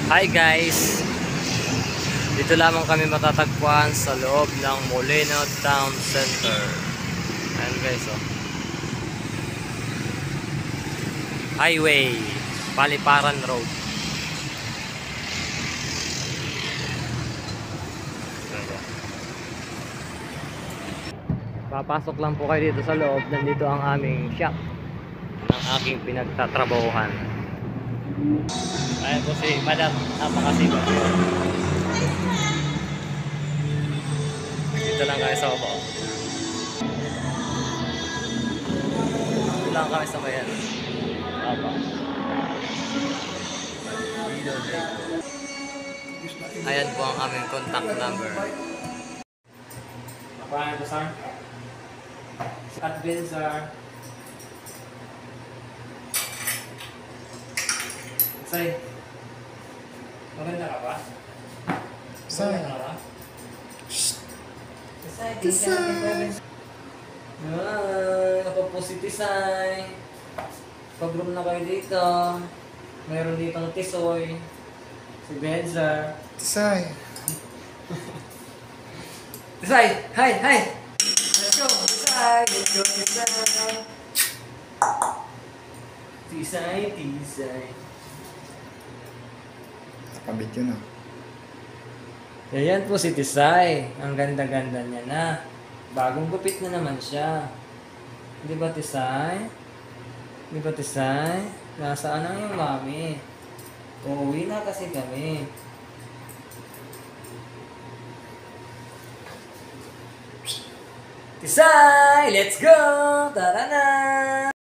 Hi guys! Dito lamang kami matatagpuan sa loob ng Molino Town Center. Ayan guys, oh. Highway, Paliparan Road. Papasok lang po kayo dito sa loob. Nandito ang aming shop ng aking pinagtatrabahuhan. Ayan po si Madam, napakasipag. Dito lang kami sa baba. Dito lang kami sa bayan. Apa. Ayan po ang aming contact number. Apaan ito, sir? Advance, sir. Say, maganda ka ba? Say. Maganda ka ba? Tisay. Ako po si Tisay. Pag-room na kayo dito. Mayroon ditong Tisoy. Si Benza. Tisay. Tisay! Hi! Hi! Let's go! Tisay! Let's go! Tisay! Tisay! Tisay! Nakabit yun ah. Ayan po si Tisay. Ang ganda-ganda niya na. Bagong gupit na naman siya. Di ba Tisay? Di ba Tisay? Nasaan ang iyong mami? Uuwi na kasi kami. Tisay! Let's go! Tara na!